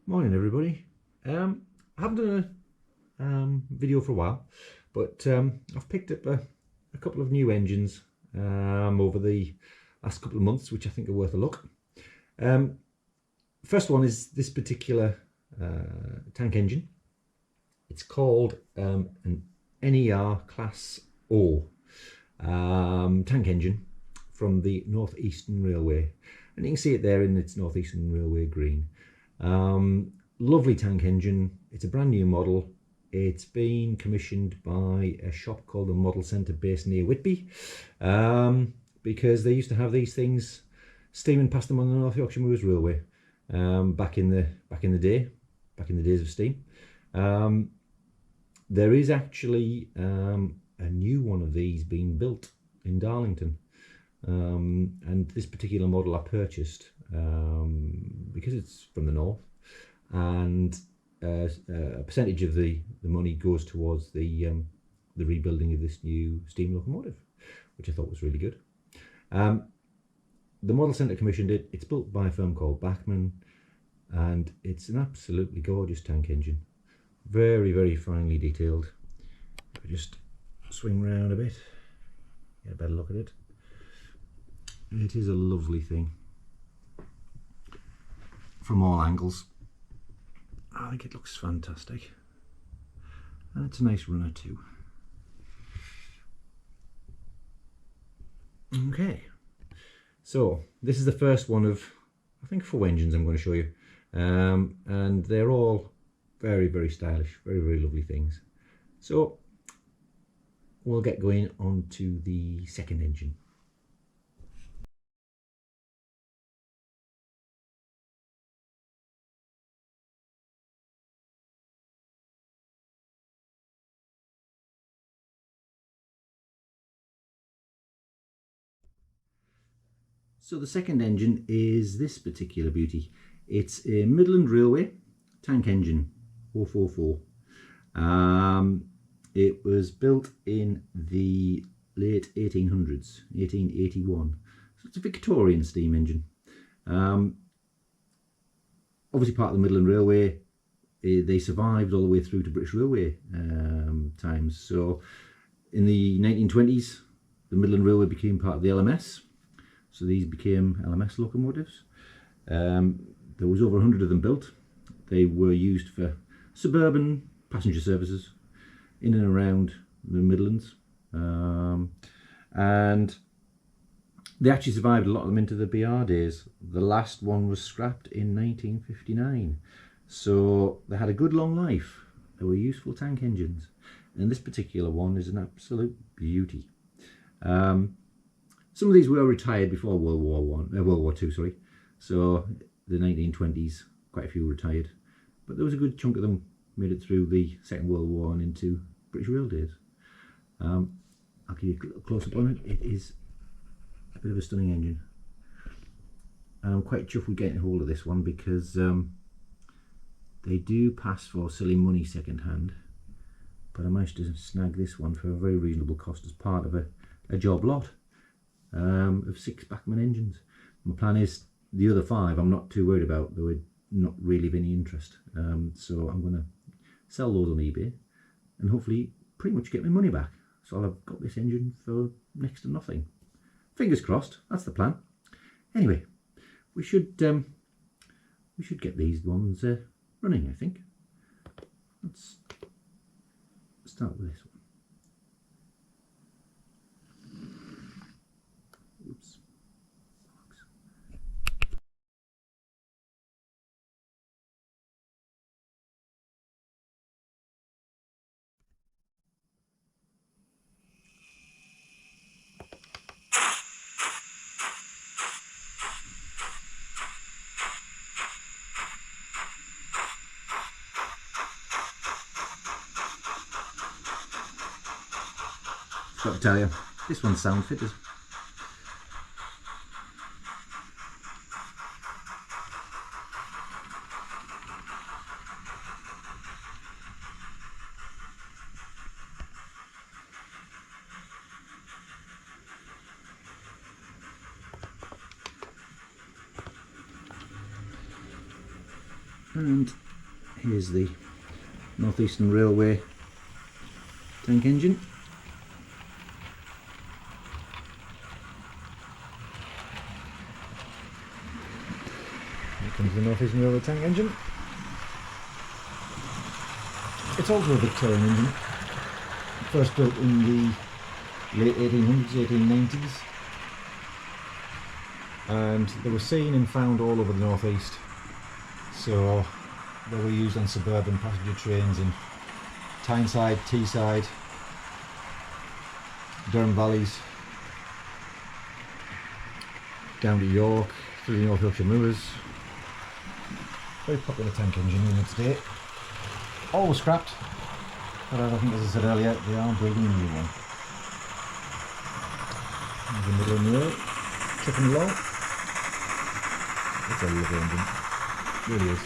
Morning everybody. I haven't done a video for a while, but I've picked up a couple of new engines over the last couple of months, which I think are worth a look. First one is this particular tank engine. It's called an NER Class O tank engine from the Northeastern Railway, and you can see it there in its Northeastern Railway green. Lovely tank engine. It's a brand new model. It's been commissioned by a shop called the Model Centre based near Whitby, because they used to have these things steaming past them on the North Yorkshire Moors Railway back in the days of steam. There is actually a new one of these being built in Darlington, and this particular model I purchased because it's from the north, and a percentage of the money goes towards the rebuilding of this new steam locomotive, which I thought was really good. The Model Centre commissioned it. It's built by a firm called Bachmann, and it's an absolutely gorgeous tank engine. Very, very finely detailed. If I just swing round a bit, get a better look at it. It is a lovely thing from all angles. I think it looks fantastic, and it's a nice runner too. Okay, so this is the first one of, I think, 4 engines I'm going to show you, and they're all very, very stylish, very, very lovely things. So we'll get going on to the second engine. So the second engine is this particular beauty. It's a Midland Railway tank engine 044. It was built in the late 1800s, 1881. So it's a Victorian steam engine. Obviously part of the Midland Railway. They survived all the way through to British Railway times. So in the 1920s, the Midland Railway became part of the LMS. So these became LMS locomotives. There was over 100 of them built. They were used for suburban passenger services in and around the Midlands. And they actually survived, a lot of them, into the BR days. The last one was scrapped in 1959. So they had a good long life. They were useful tank engines. And this particular one is an absolute beauty. Some of these were retired before World War II, sorry. So the 1920s, quite a few retired, but there was a good chunk of them made it through the Second World War and into British Rail days. I'll give you a close up on it. It is a bit of a stunning engine, and I'm quite chuffed with getting hold of this one because they do pass for silly money second hand, but I managed to snag this one for a very reasonable cost as part of a job lot of 6 Bachmann engines. My plan is the other 5 I'm not too worried about. They were not really of any interest, so I'm going to sell those on eBay and hopefully pretty much get my money back. So I'll have got this engine for next to nothing. Fingers crossed, that's the plan. Anyway, we should get these ones running, I think. Let's start with this one. Oops. Got to tell you, this one's sound fitters. And here's the Northeastern Railway tank engine. Here comes the Northeastern Railway tank engine. It's also a Victorian engine, first built in the late 1800s, 1890s, and they were seen and found all over the northeast. So they were used on suburban passenger trains in Tyneside, Teesside, Durham valleys, down to York, through the North Yorkshire Moors. Very popular tank engine unit today. All was scrapped, but I think, as I said earlier, they are building a new one. There's the Midland Railway, chucking along. It's a lovely engine, it really is.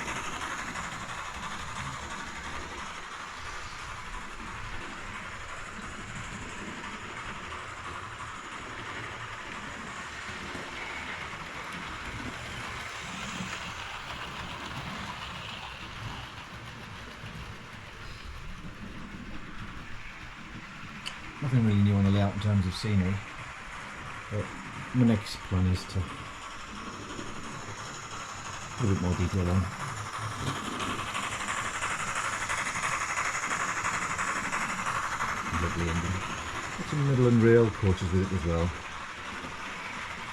Nothing really new on the layout in terms of scenery, but my next plan is to put a bit more detail on. Lovely engine. Got some Midland Rail coaches with it as well.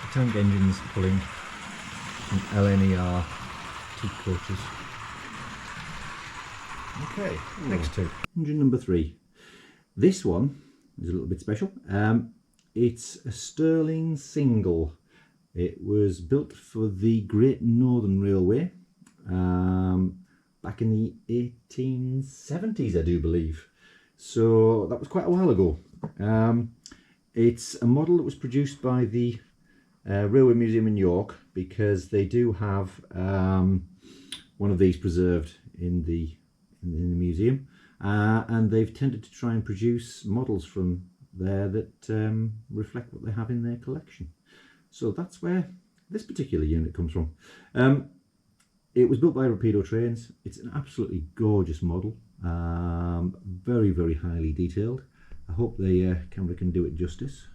The tank engine's pulling some LNER teak coaches. Okay, next two. Engine number 3. This one is a little bit special. It's a Stirling single. It was built for the Great Northern Railway back in the 1870s, I do believe. So that was quite a while ago. It's a model that was produced by the Railway Museum in York, because they do have one of these preserved in the museum. And they've tended to try and produce models from there that reflect what they have in their collection. So that's where this particular unit comes from. It was built by Rapido Trains. It's an absolutely gorgeous model, very, very highly detailed. I hope the camera can do it justice,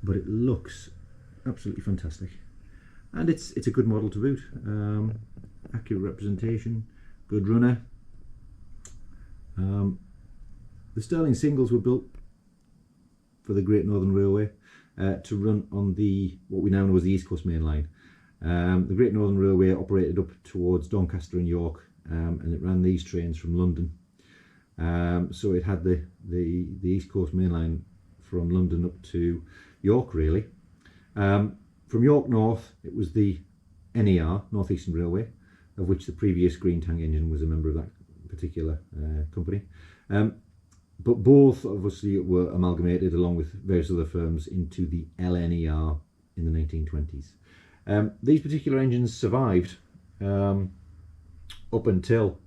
but it looks absolutely fantastic. And it's a good model to boot. Accurate representation, good runner. The Stirling singles were built for the Great Northern Railway to run on what we now know as the East Coast Main Line. The Great Northern Railway operated up towards Doncaster and York, and it ran these trains from London. So it had the East Coast Main Line from London up to York, really. From York North, it was the NER, Northeastern Railway, of which the previous green tank engine was a member of that particular company. But both obviously were amalgamated along with various other firms into the LNER in the 1920s. These particular engines survived up until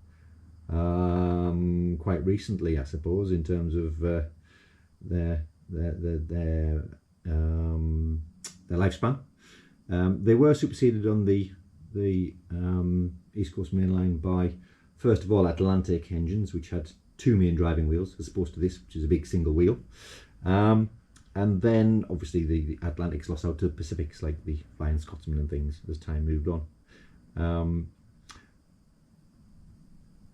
quite recently, I suppose, in terms of their lifespan. They were superseded on the East Coast Main Line by, first of all, Atlantic engines, which had 2 main driving wheels as opposed to this, which is a big single wheel. And then obviously the Atlantics lost out to Pacifics, like the Flying Scotsman and things, as time moved on.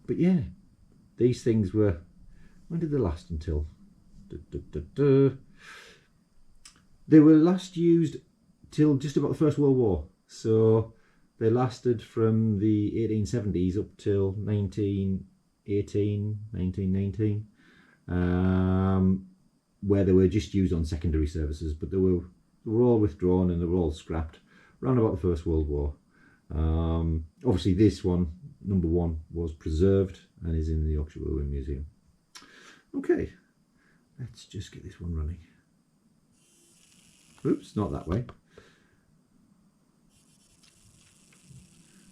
But yeah, these things were, when did they last until? They were last used till just about the First World War. So they lasted from the 1870s up till 1918, 1919, where they were just used on secondary services, but they were all withdrawn and they were all scrapped around about the First World War. Obviously this one, number 1, was preserved and is in the Yorkshire Railway Museum. Okay, let's just get this one running. Oops, not that way.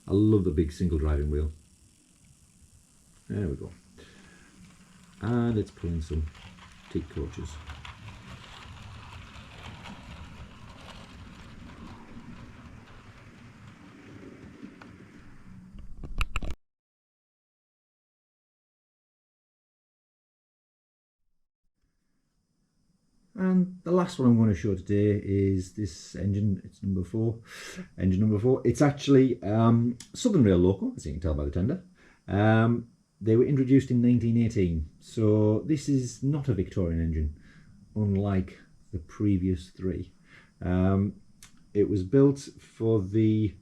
I love the big single driving wheel. There we go. And it's pulling some teak coaches. And the last one I'm going to show today is this engine. It's number 4, engine number 4. It's actually Southern Rail Loco, as you can tell by the tender. They were introduced in 1918, so this is not a Victorian engine, unlike the previous 3. It was built for the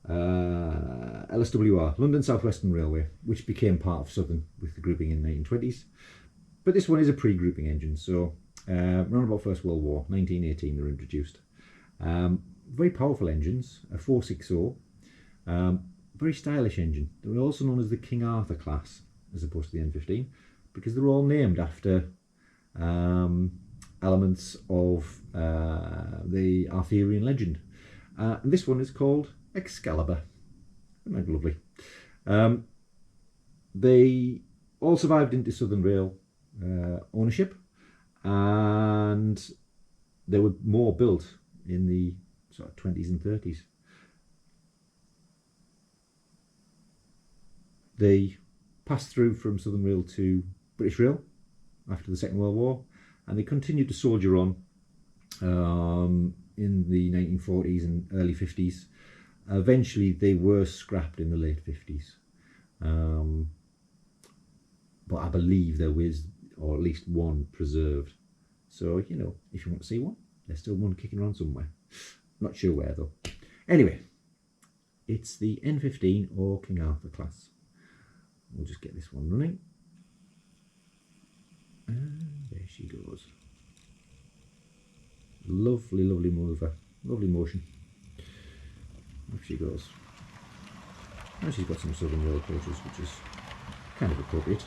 LSWR, London South Western Railway, which became part of Southern with the grouping in the 1920s. But this one is a pre-grouping engine, so around about First World War, 1918, they were introduced. Very powerful engines, a 460, very stylish engine. They were also known as the King Arthur class, as opposed to the N15, because they were all named after elements of the Arthurian legend. And this one is called Excalibur. Isn't that lovely? They all survived into Southern Rail ownership, and there were more built in the sort of 20s and 30s. They passed through from Southern Rail to British Rail after the Second World War, and they continued to soldier on in the 1940s and early 50s. Eventually they were scrapped in the late 50s, but I believe there was, or at least one, preserved. So, you know, if you want to see one, there's still one kicking around somewhere. Not sure where though. Anyway, it's the N15 or King Arthur class. We'll just get this one running. And there she goes. Lovely, lovely mover. Lovely motion. Off she goes. And she's got some Southern Rail coaches, which is kind of appropriate.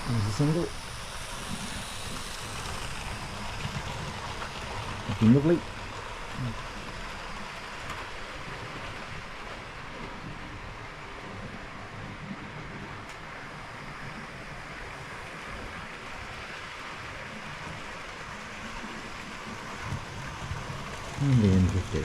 There's a single. Looking lovely. And the N15.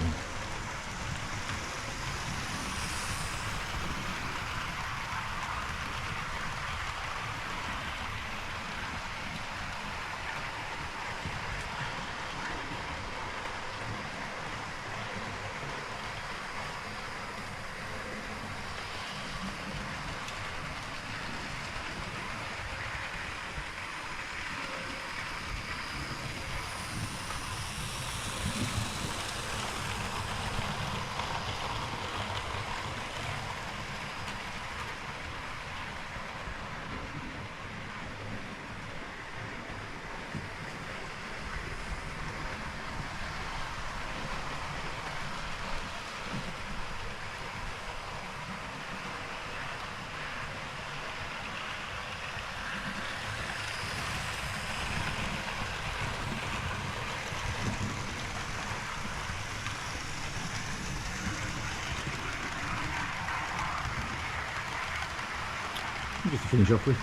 Just to finish off with,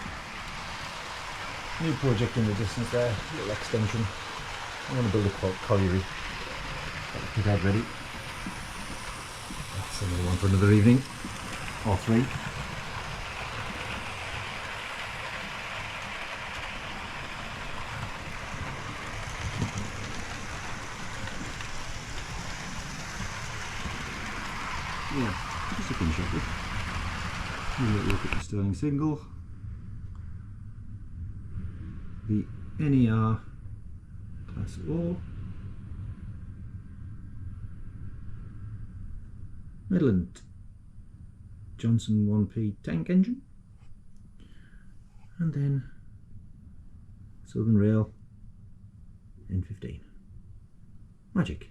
new project in the distance there, little extension. I want to build a colliery. Got the pit head ready. That's another one for another evening, or 3. Yeah, just to finish off with. Look at the Sterling single, the NER Class O, Midland Johnson 1P tank engine, and then Southern Rail N15. Magic.